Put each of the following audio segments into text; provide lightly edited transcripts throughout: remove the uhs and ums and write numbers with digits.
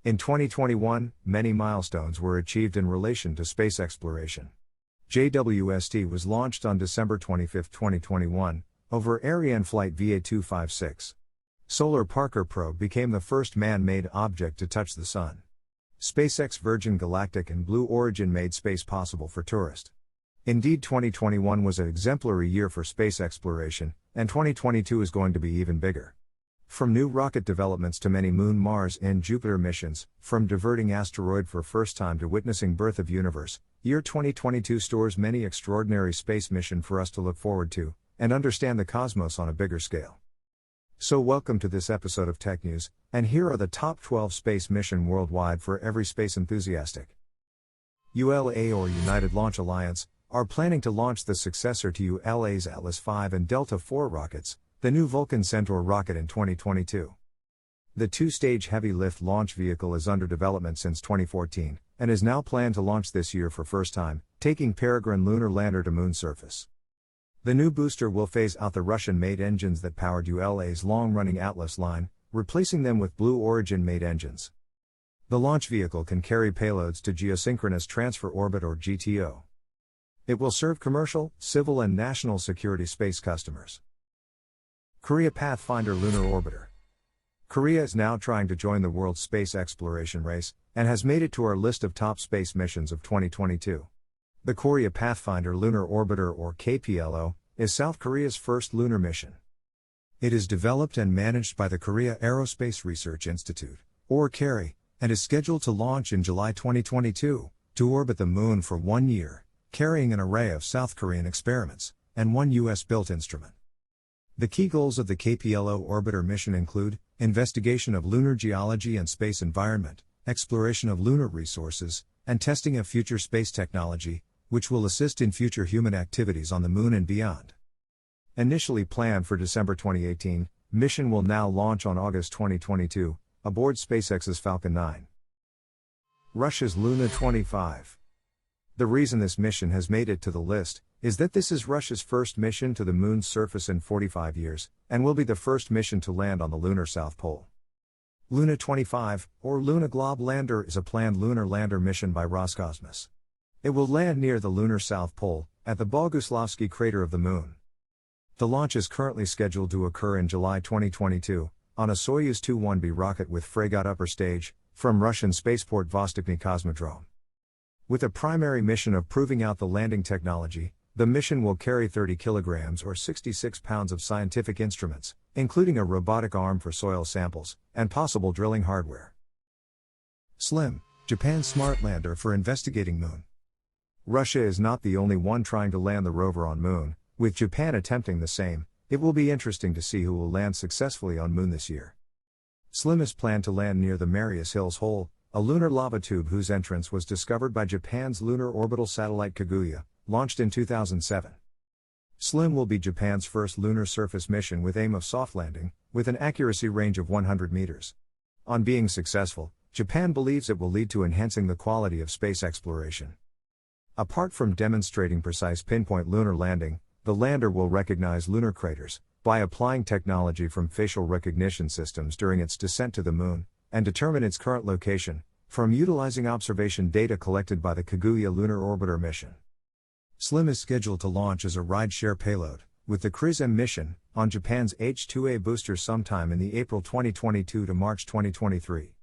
In 2021, many milestones were achieved in relation to space exploration. JWST was launched on December 25, 2021, over Ariane flight VA256. Solar Parker probe became the first man-made object to touch the Sun. SpaceX Virgin Galactic and Blue Origin made space possible for tourists. Indeed, 2021 was an exemplary year for space exploration, and 2022 is going to be even bigger. From new rocket developments to many Moon, Mars, and Jupiter missions, from diverting asteroid for first time to witnessing birth of universe, year 2022 stores many extraordinary space mission for us to look forward to, and understand the cosmos on a bigger scale. So welcome to this episode of Tech News, and here are the top 12 space mission worldwide for every space enthusiastic. ULA or United Launch Alliance are planning to launch the successor to ULA's Atlas V and Delta IV rockets, the new Vulcan Centaur rocket in 2022. The two-stage heavy-lift launch vehicle is under development since 2014, and is now planned to launch this year for first time, taking Peregrine lunar lander to moon surface. The new booster will phase out the Russian-made engines that powered ULA's long-running Atlas line, replacing them with Blue Origin-made engines. The launch vehicle can carry payloads to geosynchronous transfer orbit or GTO. It will serve commercial, civil and national security space customers. Korea Pathfinder Lunar Orbiter. Korea is now trying to join the world's space exploration race, and has made it to our list of top space missions of 2022. The Korea Pathfinder Lunar Orbiter or KPLO, is South Korea's first lunar mission. It is developed and managed by the Korea Aerospace Research Institute, or KARI, and is scheduled to launch in July 2022, to orbit the moon for 1 year, carrying an array of South Korean experiments, and one US-built instrument. The key goals of the KPLO orbiter mission include, investigation of lunar geology and space environment, exploration of lunar resources, and testing of future space technology, which will assist in future human activities on the moon and beyond. Initially planned for December 2018, mission will now launch on August 2022, aboard SpaceX's Falcon 9. Russia's Luna 25. The reason this mission has made it to the list is that this is Russia's first mission to the moon's surface in 45 years, and will be the first mission to land on the lunar South Pole. Luna 25, or Luna Glob Lander, is a planned lunar lander mission by Roscosmos. It will land near the lunar South Pole, at the Boguslavsky crater of the Moon. The launch is currently scheduled to occur in July 2022, on a Soyuz 21B rocket with Fregat upper stage, from Russian spaceport Vostochny Cosmodrome. With a primary mission of proving out the landing technology, the mission will carry 30 kilograms or 66 pounds of scientific instruments, including a robotic arm for soil samples, and possible drilling hardware. SLIM, Japan's smart lander for investigating Moon. Russia is not the only one trying to land the rover on Moon, with Japan attempting the same. It will be interesting to see who will land successfully on Moon this year. SLIM is planned to land near the Marius Hills Hole, a lunar lava tube whose entrance was discovered by Japan's lunar orbital satellite Kaguya, launched in 2007. SLIM will be Japan's first lunar surface mission with aim of soft landing, with an accuracy range of 100 meters. On being successful, Japan believes it will lead to enhancing the quality of space exploration. Apart from demonstrating precise pinpoint lunar landing, the lander will recognize lunar craters, by applying technology from facial recognition systems during its descent to the Moon, and determine its current location, from utilizing observation data collected by the Kaguya Lunar Orbiter mission. SLIM is scheduled to launch as a ride-share payload, with the KRIS-M mission, on Japan's H-2A booster sometime in the April 2022 to March 2023.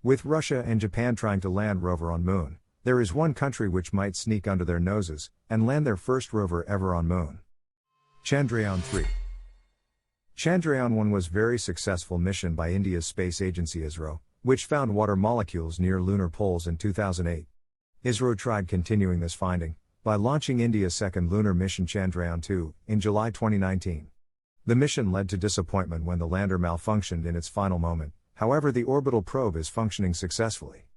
With Russia and Japan trying to land rover on Moon, there is one country which might sneak under their noses, and land their first rover ever on Moon. Chandrayaan-3. Chandrayaan-1 was very successful mission by India's space agency ISRO, which found water molecules near lunar poles in 2008. ISRO tried continuing this finding, by launching India's second lunar mission Chandrayaan-2, in July 2019. The mission led to disappointment when the lander malfunctioned in its final moment, however the orbital probe is functioning successfully.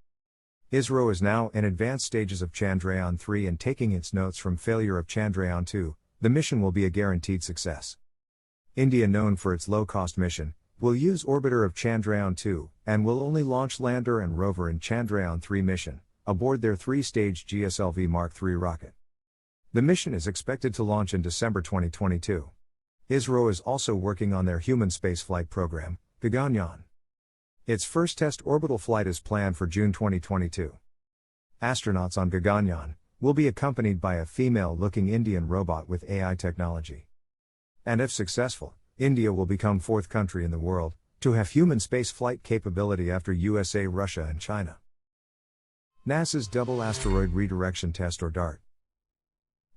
ISRO is now in advanced stages of Chandrayaan-3 and taking its notes from failure of Chandrayaan-2, the mission will be a guaranteed success. India, known for its low-cost mission, will use orbiter of Chandrayaan-2, and will only launch lander and rover in Chandrayaan-3 mission, aboard their 3-stage GSLV Mark III rocket. The mission is expected to launch in December 2022. ISRO is also working on their human spaceflight program, Gaganyaan. Its first test orbital flight is planned for June 2022. Astronauts on Gaganyaan will be accompanied by a female-looking Indian robot with AI technology. And if successful, India will become fourth country in the world to have human space flight capability after USA, Russia and China. NASA's Double Asteroid Redirection Test or DART.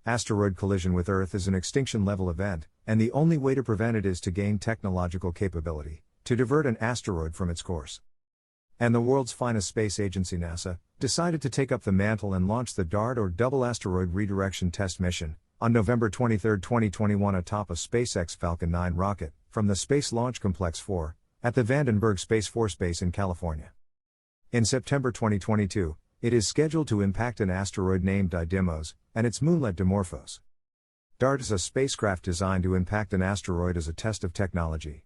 Asteroid collision with Earth is an extinction-level event, and the only way to prevent it is to gain technological capability to divert an asteroid from its course. And the world's finest space agency, NASA, decided to take up the mantle and launch the DART or Double Asteroid Redirection Test mission on November 23, 2021 atop a SpaceX Falcon 9 rocket from the Space Launch Complex 4 at the Vandenberg Space Force Base in California. In September 2022, it is scheduled to impact an asteroid named Didymos and its moonlet Dimorphos. DART is a spacecraft designed to impact an asteroid as a test of technology.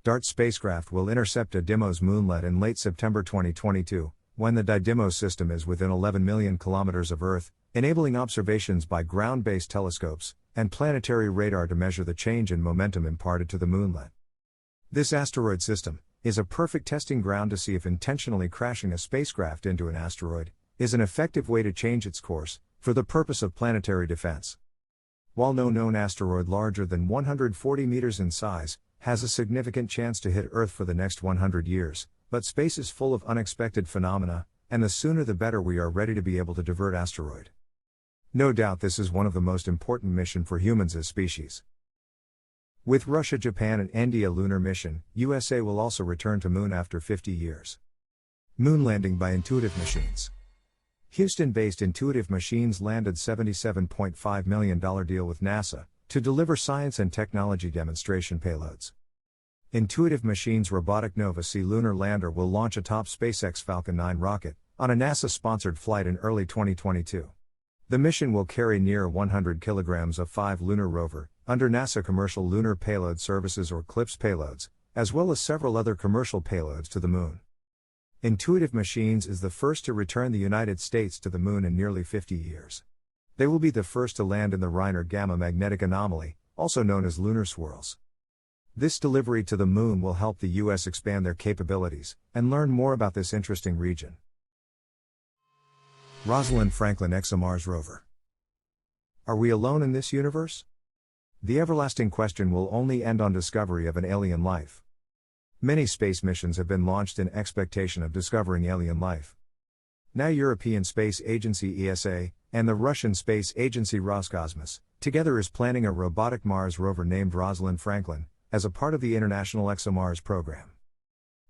DART spacecraft will intercept a Didymos moonlet in late September 2022, when the Didymos system is within 11 million kilometers of Earth, enabling observations by ground-based telescopes and planetary radar to measure the change in momentum imparted to the moonlet. This asteroid system is a perfect testing ground to see if intentionally crashing a spacecraft into an asteroid is an effective way to change its course for the purpose of planetary defense. While no known asteroid larger than 140 meters in size has a significant chance to hit Earth for the next 100 years, but space is full of unexpected phenomena, and the sooner the better we are ready to be able to divert asteroid. No doubt this is one of the most important missions for humans as species. With Russia, Japan and India lunar mission, USA will also return to Moon after 50 years. Moon landing by Intuitive Machines. Houston-based Intuitive Machines landed $77.5 million deal with NASA to deliver science and technology demonstration payloads. Intuitive Machines' robotic Nova-C lunar lander will launch atop SpaceX Falcon 9 rocket on a NASA-sponsored flight in early 2022. The mission will carry near 100 kilograms of 5 lunar rover under NASA Commercial Lunar Payload Services or CLPS payloads, as well as several other commercial payloads to the Moon. Intuitive Machines is the first to return the United States to the Moon in nearly 50 years. They will be the first to land in the Reiner Gamma Magnetic Anomaly, also known as lunar swirls. This delivery to the Moon will help the U.S. expand their capabilities and learn more about this interesting region. Rosalind Franklin ExoMars rover. Are we alone in this universe? The everlasting question will only end on discovery of an alien life. Many space missions have been launched in expectation of discovering alien life. Now European Space Agency ESA and the Russian Space Agency Roscosmos together is planning a robotic Mars rover named Rosalind Franklin as a part of the International ExoMars program.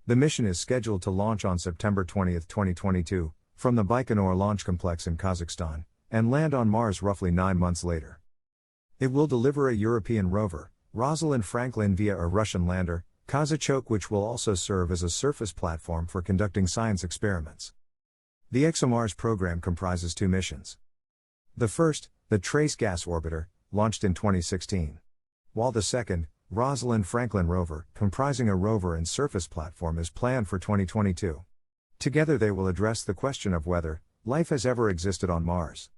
The mission is scheduled to launch on September 20, 2022, from the Baikonur Launch Complex in Kazakhstan, and land on Mars roughly 9 months later. It will deliver a European rover, Rosalind Franklin, via a Russian lander, Kazachok, which will also serve as a surface platform for conducting science experiments. The ExoMars program comprises 2 missions. The first, the Trace Gas Orbiter, launched in 2016. While the second, Rosalind Franklin rover, comprising a rover and surface platform, is planned for 2022. Together they will address the question of whether life has ever existed on Mars.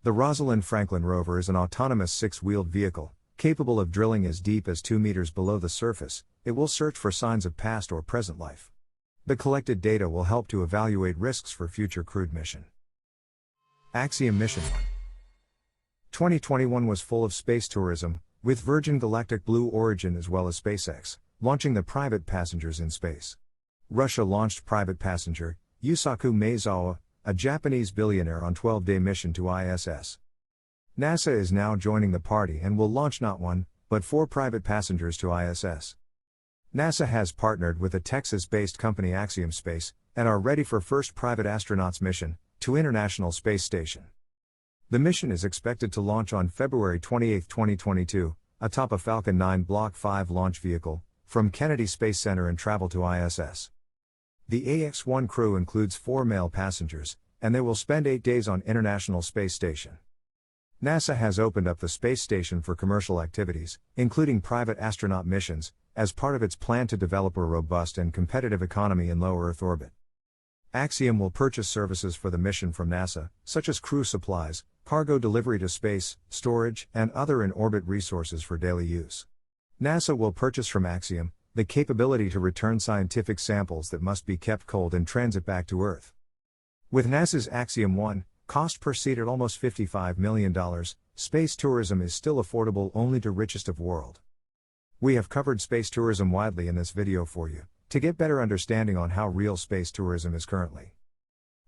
The Rosalind Franklin rover is an autonomous 6-wheeled vehicle, capable of drilling as deep as 2 meters below the surface. It will search for signs of past or present life. The collected data will help to evaluate risks for future crewed mission. Axiom Mission 1. 2021 was full of space tourism, with Virgin Galactic, Blue Origin as well as SpaceX launching the private passengers in space. Russia launched private passenger Yusaku Maezawa, a Japanese billionaire, on 12-day mission to ISS. NASA is now joining the party and will launch not 1, but 4 private passengers to ISS. NASA has partnered with a Texas-based company Axiom Space, and are ready for first private astronauts mission to International Space Station. The mission is expected to launch on February 28, 2022, atop a Falcon 9 Block 5 launch vehicle, from Kennedy Space Center and travel to ISS. The AX-1 crew includes 4 male passengers, and they will spend 8 days on International Space Station. NASA has opened up the space station for commercial activities, including private astronaut missions, as part of its plan to develop a robust and competitive economy in low Earth orbit. Axiom will purchase services for the mission from NASA, such as crew supplies, cargo delivery to space, storage, and other in-orbit resources for daily use. NASA will purchase from Axiom the capability to return scientific samples that must be kept cold in transit back to Earth. With NASA's Axiom 1, cost per seat at almost $55 million, space tourism is still affordable only to richest of world. We have covered space tourism widely in this video for you, to get better understanding on how real space tourism is currently.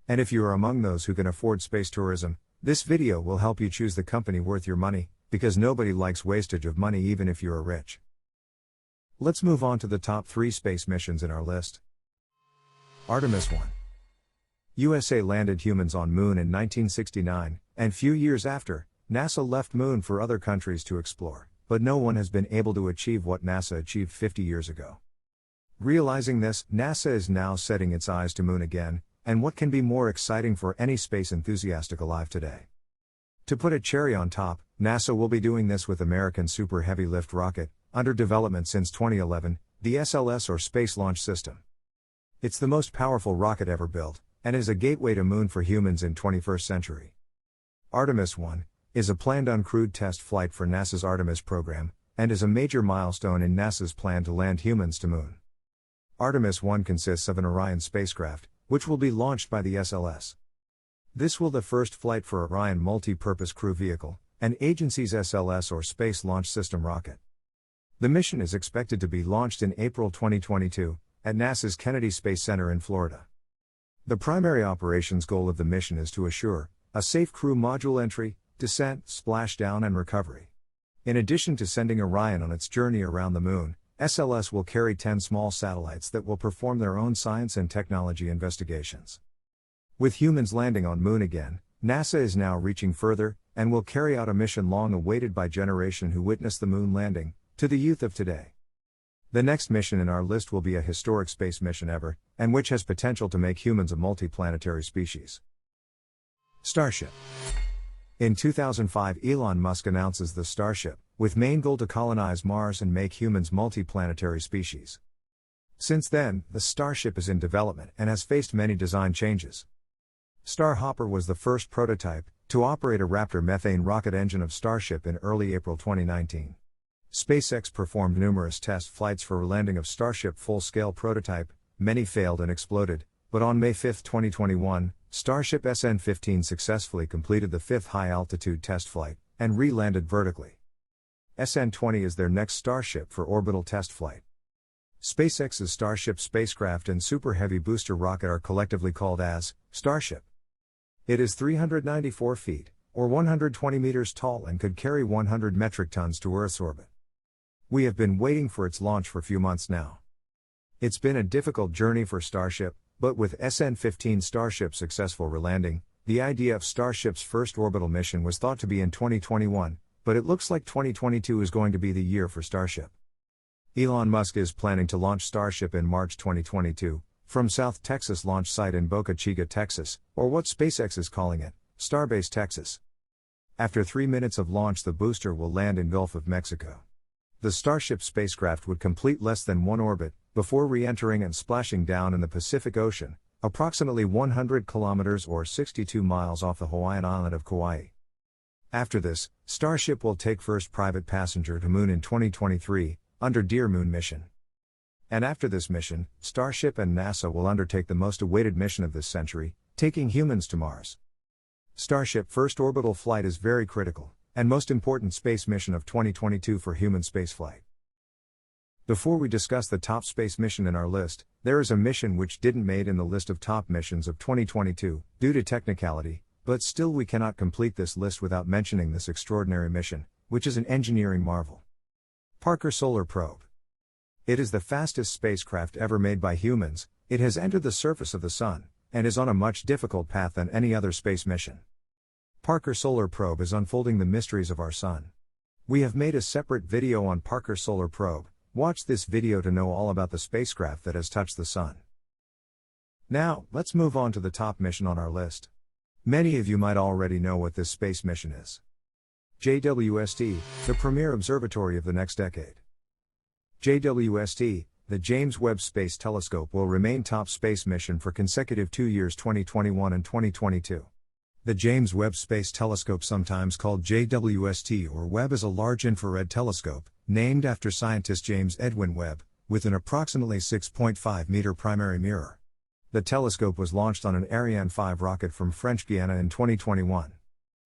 And if you are among those who can afford space tourism, this video will help you choose the company worth your money, because nobody likes wastage of money even if you are rich. Let's move on to the top 3 space missions in our list. Artemis 1. USA landed humans on Moon in 1969, and few years after, NASA left Moon for other countries to explore, but no one has been able to achieve what NASA achieved 50 years ago. Realizing this, NASA is now setting its eyes to Moon again, and what can be more exciting for any space enthusiast alive today? To put a cherry on top, NASA will be doing this with American Super Heavy Lift rocket, under development since 2011, the SLS or Space Launch System. It's the most powerful rocket ever built, and is a gateway to Moon for humans in 21st century. Artemis 1 is a planned uncrewed test flight for NASA's Artemis program, and is a major milestone in NASA's plan to land humans to Moon. Artemis 1 consists of an Orion spacecraft, which will be launched by the SLS. This will be the first flight for Orion Multi-Purpose Crew Vehicle, an agency's SLS or Space Launch System rocket. The mission is expected to be launched in April 2022, at NASA's Kennedy Space Center in Florida. The primary operations goal of the mission is to assure a safe crew module entry, descent, splashdown and recovery. In addition to sending Orion on its journey around the Moon, SLS will carry 10 small satellites that will perform their own science and technology investigations. With humans landing on Moon again, NASA is now reaching further, and will carry out a mission long awaited by generation who witnessed the Moon landing, to the youth of today. The next mission in our list will be a historic space mission ever, and which has potential to make humans a multiplanetary species. Starship. In 2005, Elon Musk announces the Starship, with main goal to colonize Mars and make humans multiplanetary species. Since then, the Starship is in development and has faced many design changes. Starhopper was the first prototype to operate a Raptor methane rocket engine of Starship in early April 2019. SpaceX performed numerous test flights for landing of Starship full-scale prototype, many failed and exploded, but on May 5, 2021, Starship SN-15 successfully completed the 5th high-altitude test flight, and re-landed vertically. SN-20 is their next Starship for orbital test flight. SpaceX's Starship spacecraft and Super Heavy booster rocket are collectively called as Starship. It is 394 feet, or 120 meters tall and could carry 100 metric tons to Earth's orbit. We have been waiting for its launch for a few months now. It's been a difficult journey for Starship, but with SN-15 Starship successful relanding, the idea of Starship's first orbital mission was thought to be in 2021, but it looks like 2022 is going to be the year for Starship. Elon Musk is planning to launch Starship in March 2022, from South Texas launch site in Boca Chica, Texas, or what SpaceX is calling it, Starbase Texas. After 3 minutes of launch, the booster will land in Gulf of Mexico. The Starship spacecraft would complete less than one orbit, before re-entering and splashing down in the Pacific Ocean, approximately 100 kilometers or 62 miles off the Hawaiian island of Kauai. After this, Starship will take first private passenger to Moon in 2023, under Dear Moon mission. And after this mission, Starship and NASA will undertake the most awaited mission of this century, taking humans to Mars. Starship first orbital flight is very critical, and most important space mission of 2022 for human spaceflight. Before we discuss the top space mission in our list, there is a mission which didn't made in the list of top missions of 2022, due to technicality, but still we cannot complete this list without mentioning this extraordinary mission, which is an engineering marvel. Parker Solar Probe. It is the fastest spacecraft ever made by humans. It has entered the surface of the Sun, and is on a much difficult path than any other space mission. Parker Solar Probe is unfolding the mysteries of our Sun. We have made a separate video on Parker Solar Probe. Watch this video to know all about the spacecraft that has touched the Sun. Now, let's move on to the top mission on our list. Many of you might already know what this space mission is. JWST, the premier observatory of the next decade. JWST, the James Webb Space Telescope, will remain top space mission for consecutive 2 years, 2021 and 2022. The James Webb Space Telescope, sometimes called JWST or Webb, is a large infrared telescope, named after scientist James Edwin Webb, with an approximately 6.5-meter primary mirror. The telescope was launched on an Ariane 5 rocket from French Guiana in 2021.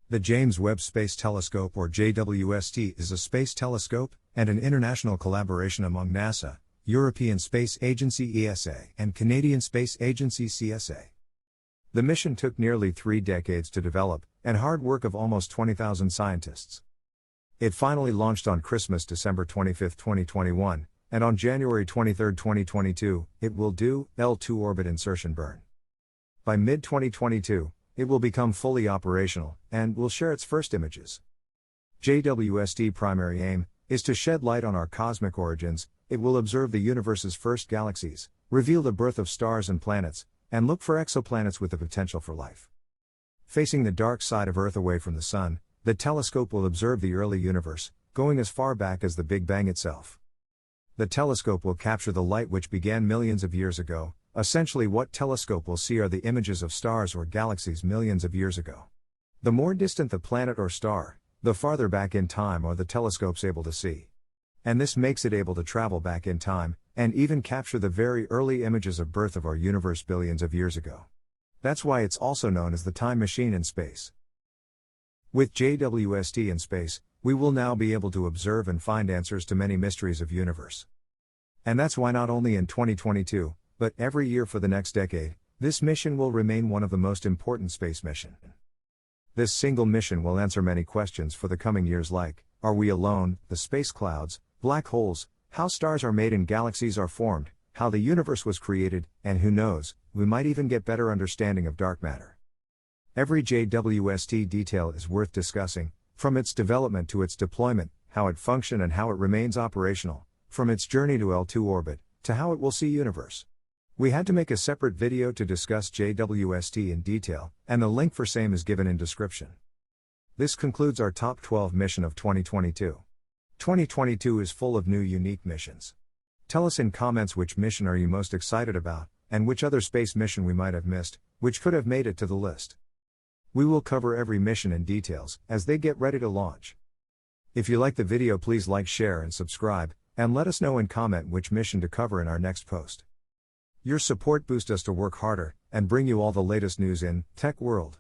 The James Webb Space Telescope, or JWST, is a space telescope and an international collaboration among NASA, European Space Agency (ESA), and Canadian Space Agency (CSA). The mission took nearly 3 decades to develop, and hard work of almost 20,000 scientists. It finally launched on Christmas, December 25, 2021, and on January 23, 2022, it will do L2 orbit insertion burn. By mid-2022, it will become fully operational, and will share its first images. JWST's primary aim is to shed light on our cosmic origins. It will observe the universe's first galaxies, reveal the birth of stars and planets, and look for exoplanets with the potential for life. Facing the dark side of Earth away from the Sun, the telescope will observe the early universe, going as far back as the Big Bang itself. The telescope will capture the light which began millions of years ago. Essentially, what telescope will see are the images of stars or galaxies millions of years ago. The more distant the planet or star, the farther back in time are the telescopes able to see. And this makes it able to travel back in time, and even capture the very early images of birth of our universe billions of years ago. That's why it's also known as the time machine in space. With JWST in space, we will now be able to observe and find answers to many mysteries of universe. And that's why not only in 2022, but every year for the next decade, this mission will remain one of the most important space missions. This single mission will answer many questions for the coming years, like, are we alone, the space clouds, black holes, how stars are made and galaxies are formed, how the universe was created, and who knows, we might even get better understanding of dark matter. Every JWST detail is worth discussing, from its development to its deployment, how it functions and how it remains operational, from its journey to L2 orbit, to how it will see universe. We had to make a separate video to discuss JWST in detail, and the link for same is given in description. This concludes our top 12 mission of 2022. 2022 is full of new unique missions. Tell us in comments which mission are you most excited about, and which other space mission we might have missed, which could have made it to the list. We will cover every mission in details, as they get ready to launch. If you like the video, please like, share and subscribe, and let us know in comment which mission to cover in our next post. Your support boosts us to work harder, and bring you all the latest news in tech world.